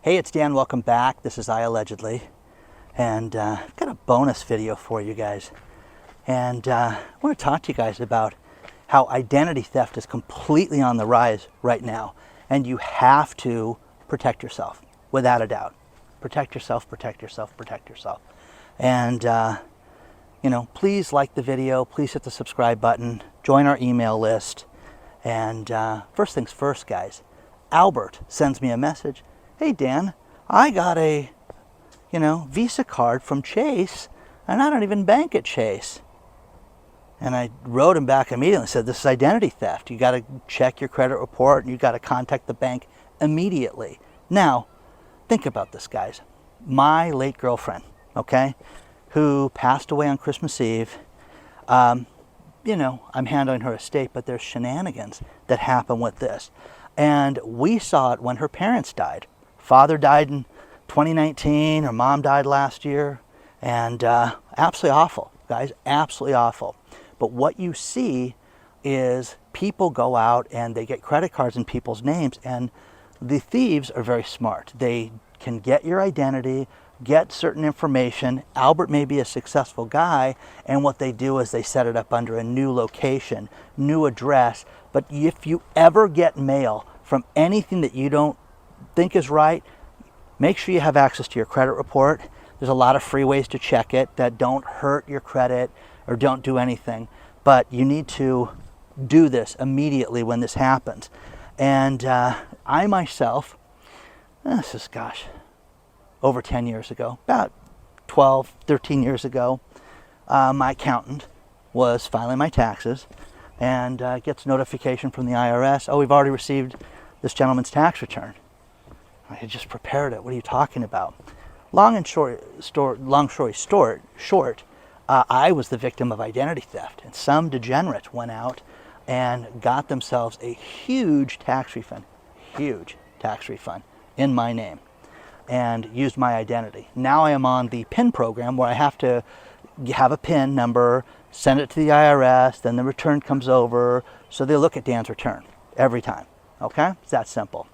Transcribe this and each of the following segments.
Hey, it's Dan. Welcome back. This is iAllegedly, and I've got a bonus video for you guys. And I want to talk to you guys about how identity theft is completely on the rise right now, and you have to protect yourself, without a doubt. Protect yourself, protect yourself, protect yourself. And please like the video. Please hit the subscribe button. Join our email list. And first things first, guys. Albert sends me a message. Hey Dan, I got a, Visa card from Chase, and I don't even bank at Chase. And I wrote him back immediately and said, this is identity theft. You got to check your credit report, and you got to contact the bank immediately. Now, think about this, guys. My late girlfriend, who passed away on Christmas Eve, I'm handling her estate, but there's shenanigans that happen with this. And we saw it when her parents died. Father died in 2019, her mom died last year, and absolutely awful, guys, absolutely awful. But what you see is people go out and they get credit cards in people's names, and the thieves are very smart. They can get your identity, get certain information. Albert may be a successful guy, and what they do is they set it up under a new location, new address. But if you ever get mail from anything that you don't think is right, make sure you have access to your credit report. There's a lot of free ways to check it that don't hurt your credit or don't do anything, but you need to do this immediately when this happens. And I myself, this is, over 10 years ago, about 12, 13 years ago, my accountant was filing my taxes and gets notification from the IRS, oh, we've already received this gentleman's tax return. I had just prepared it. What are you talking about? Long story short, I was the victim of identity theft, and some degenerate went out and got themselves a huge tax refund in my name, and used my identity. Now I am on the PIN program where I have to have a PIN number, send it to the IRS, then the return comes over, so they look at Dan's return every time. Okay? It's that simple.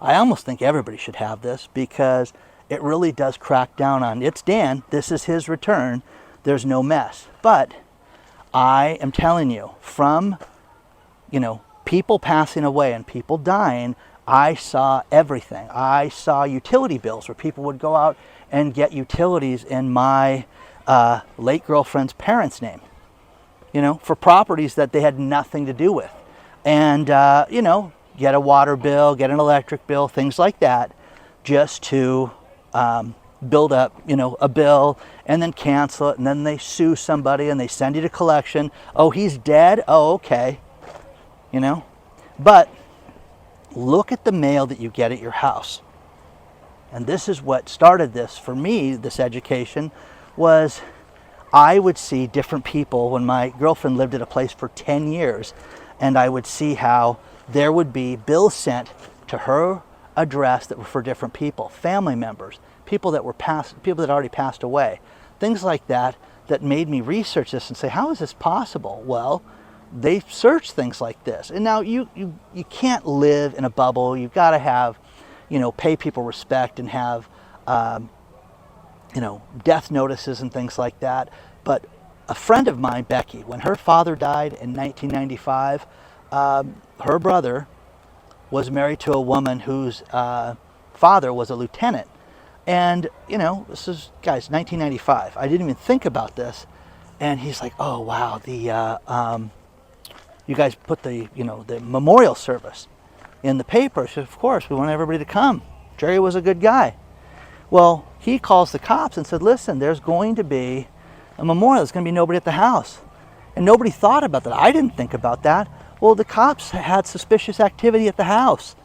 I almost think everybody should have this because it really does crack down on, it's Dan, this is his return, there's no mess. But I am telling you, from, people passing away and people dying, I saw everything. I saw utility bills where people would go out and get utilities in my late girlfriend's parents' name, for properties that they had nothing to do with. And, get a water bill, get an electric bill, things like that, just to build up, a bill, and then cancel it, and then they sue somebody and they send you to collection. Oh, he's dead? Oh, okay. But look at the mail that you get at your house. And this is what started this for me, this education, was I would see different people when my girlfriend lived at a place for 10 years, and I would see how there would be bills sent to her address that were for different people, family members, people that already passed away, things like that, that made me research this and say, how is this possible? Well, they search things like this. And now you can't live in a bubble. You've got to have, pay people respect and have, death notices and things like that. But a friend of mine, Becky, when her father died in 1995, her brother was married to a woman whose father was a lieutenant. And, this is, guys, 1995. I didn't even think about this. And he's like, oh, wow, you guys put the memorial service in the paper. So, of course, we want everybody to come. Jerry was a good guy. Well, he calls the cops and said, listen, there's going to be a memorial. There's going to be nobody at the house. And nobody thought about that. I didn't think about that. Well, the cops had suspicious activity at the house.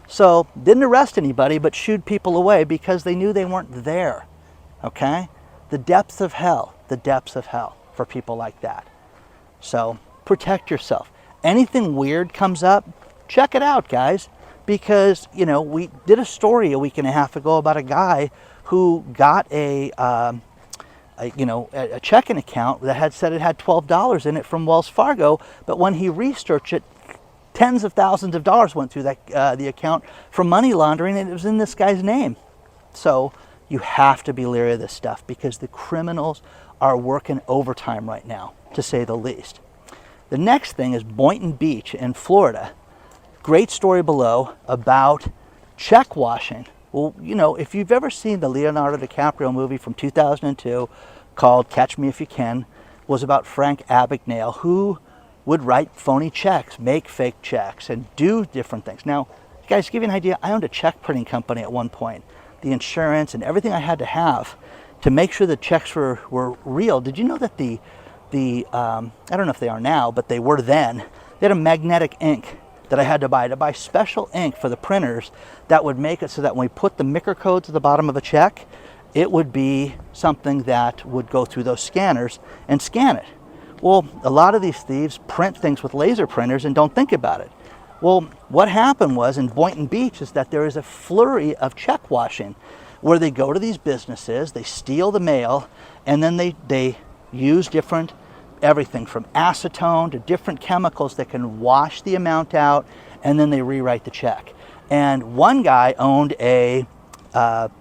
So, didn't arrest anybody, but shooed people away because they knew they weren't there. Okay? The depths of hell for people like that. So, protect yourself. Anything weird comes up, check it out, guys. Because, we did a story a week and a half ago about a guy who got a checking account that had said it had $12 in it from Wells Fargo, but when he researched it, tens of thousands of dollars went through that the account for money laundering, and it was in this guy's name. So you have to be leery of this stuff because the criminals are working overtime right now, to say the least. The next thing is Boynton Beach in Florida. Great story below about check washing. Well, you know, if you've ever seen the Leonardo DiCaprio movie from 2002 called Catch Me If You Can, was about Frank Abagnale, who would write phony checks, make fake checks, and do different things. Now, guys, to give you an idea, I owned a check printing company at one point. The insurance and everything I had to have to make sure the checks were real. Did you know that I don't know if they are now, but they were then, they had a magnetic ink that I had to buy special ink for the printers that would make it so that when we put the MICR codes at the bottom of a check, it would be something that would go through those scanners and scan it. Well, a lot of these thieves print things with laser printers and don't think about it. Well, what happened was in Boynton Beach is that there is a flurry of check washing where they go to these businesses, they steal the mail, and then they use different everything from acetone to different chemicals that can wash the amount out, and then they rewrite the check. And one guy owned a car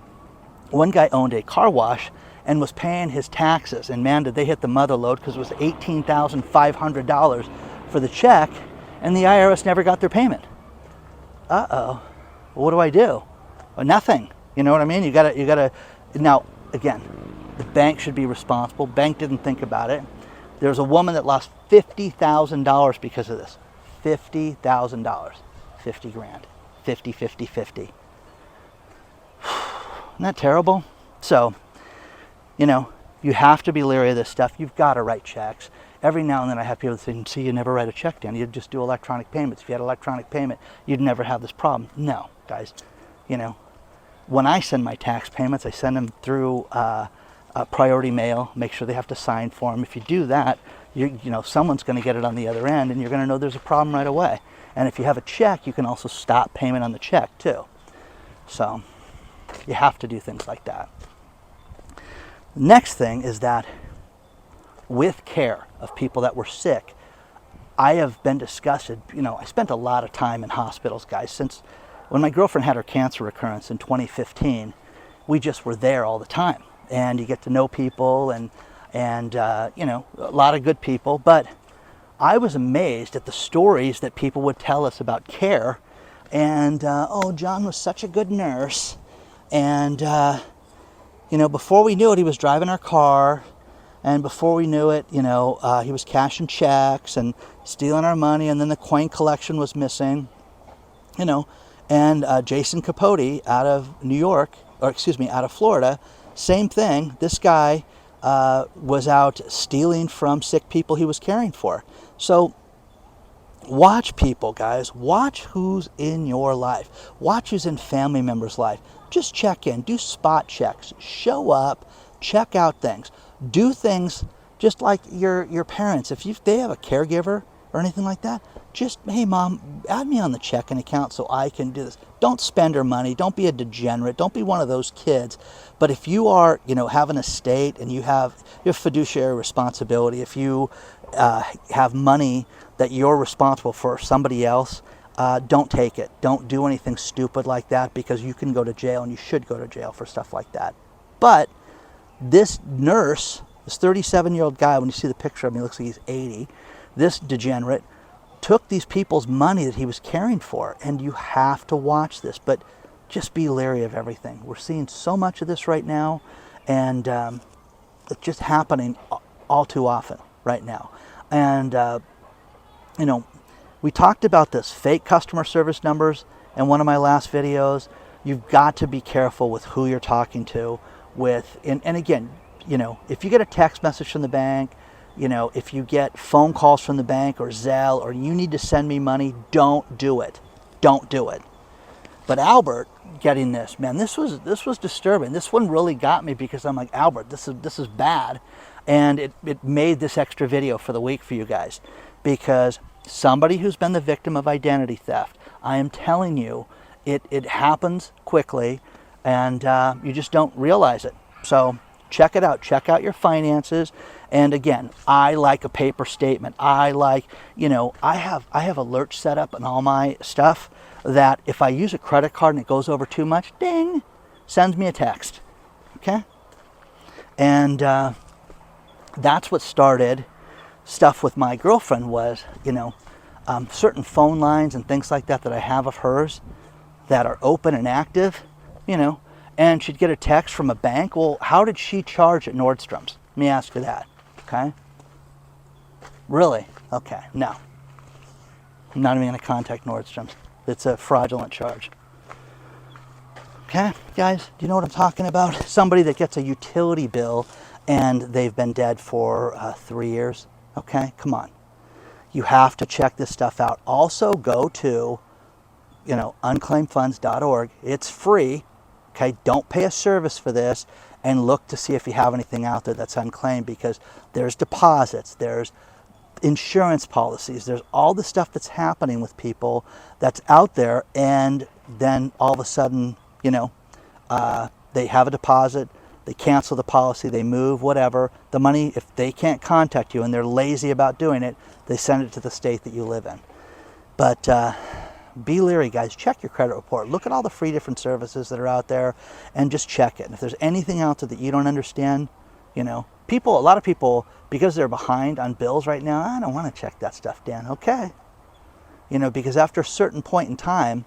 wash and was paying his taxes, and man, did they hit the mother load, because it was $18,500 for the check, and the IRS never got their payment. Uh-oh, what do I do? Well, nothing. You know what I mean? You gotta. Now, again, the bank should be responsible. Bank didn't think about it. There's a woman that lost $50,000 because of this. $50,000. 50 grand. 50, 50, 50. Isn't that terrible? So, you know, you have to be leery of this stuff. You've got to write checks. Every now and then I have people say, see, you never write a check down. You just do electronic payments. If you had electronic payment, you'd never have this problem. No, guys. You know, when I send my tax payments, I send them through priority mail. Make sure they have to sign for them. If you do that, you know, someone's going to get it on the other end, and you're going to know there's a problem right away. And if you have a check, you can also stop payment on the check too. So you have to do things like that. The next thing is that with care of people that were sick, I have been disgusted. You know, I spent a lot of time in hospitals, guys. Since when my girlfriend had her cancer recurrence in 2015, we just were there all the time. And you get to know people and you know, a lot of good people. But I was amazed at the stories that people would tell us about care. And, oh, John was such a good nurse. And, you know, before we knew it, he was driving our car. And before we knew it, you know, he was cashing checks and stealing our money. And then the coin collection was missing, you know. And Jason Capote out of New York, or excuse me, out of Florida, same thing. This guy was out stealing from sick people he was caring for. So watch people, guys. Watch who's in your life. Watch who's in family members' life. Just check in. Do spot checks. Show up. Check out things. Do things just like your parents. If they have a caregiver or anything like that, just, hey, Mom, add me on the checking account so I can do this. Don't spend her money. Don't be a degenerate. Don't be one of those kids. But if you are, you know, have an estate and you have fiduciary responsibility, if you have money that you're responsible for somebody else, don't take it. Don't do anything stupid like that, because you can go to jail, and you should go to jail for stuff like that. But this nurse, this 37-year-old guy, when you see the picture of him, he looks like he's 80. This degenerate took these people's money that he was caring for, and you have to watch this. But just be leery of everything. We're seeing so much of this right now, and it's just happening all too often right now. And you know, we talked about this fake customer service numbers in one of my last videos. You've got to be careful with who you're talking to. And again, you know, if you get a text message from the bank, you know, if you get phone calls from the bank or Zelle, or you need to send me money, don't do it. Don't do it. But Albert getting this, man, this was disturbing. This one really got me, because I'm like, Albert, this is bad. And it made this extra video for the week for you guys, because somebody who's been the victim of identity theft, I am telling you, it happens quickly, and you just don't realize it. So check it out. Check out your finances. And again, I like a paper statement. I like, I have alerts set up on all my stuff that if I use a credit card and it goes over too much, ding, sends me a text. Okay? And that's what started stuff with my girlfriend was, certain phone lines and things like that I have of hers that are open and active, and she'd get a text from a bank. Well, how did she charge at Nordstrom's? Let me ask you that. Okay? Really? Okay, no. I'm not even going to contact Nordstrom's. It's a fraudulent charge. Okay, guys, do you know what I'm talking about? Somebody that gets a utility bill and they've been dead for 3 years. Okay, come on. You have to check this stuff out. Also, go to, unclaimedfunds.org. It's free. Okay, don't pay a service for this, and look to see if you have anything out there that's unclaimed, because there's deposits, there's insurance policies, there's all the stuff that's happening with people that's out there, and then all of a sudden, they have a deposit, they cancel the policy, they move, whatever. The money, if they can't contact you and they're lazy about doing it, they send it to the state that you live in. But be leery, guys. Check your credit report. Look at all the free different services that are out there and just check it. And if there's anything out there that you don't understand, a lot of people, because they're behind on bills right now, I don't want to check that stuff, Dan. Okay. Because after a certain point in time,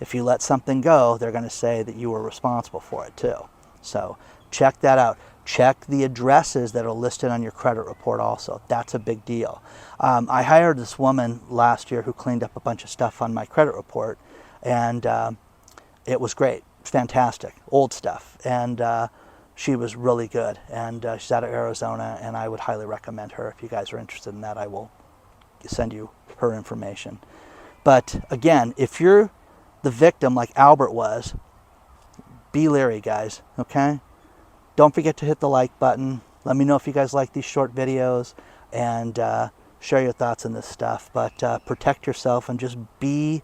if you let something go, they're going to say that you were responsible for it too. So check that out. Check the addresses that are listed on your credit report also. That's a big deal. I hired this woman last year who cleaned up a bunch of stuff on my credit report, and it was great. Fantastic. Old stuff. And she was really good. And she's out of Arizona, and I would highly recommend her. If you guys are interested in that, I will send you her information. But again, if you're the victim like Albert was, be leery, guys, okay? Don't forget to hit the like button. Let me know if you guys like these short videos, and share your thoughts on this stuff. But protect yourself and just be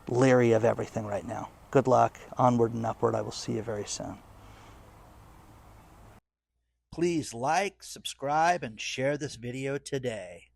leery of everything right now. Good luck. Onward and upward. I will see you very soon. Please like, subscribe, and share this video today.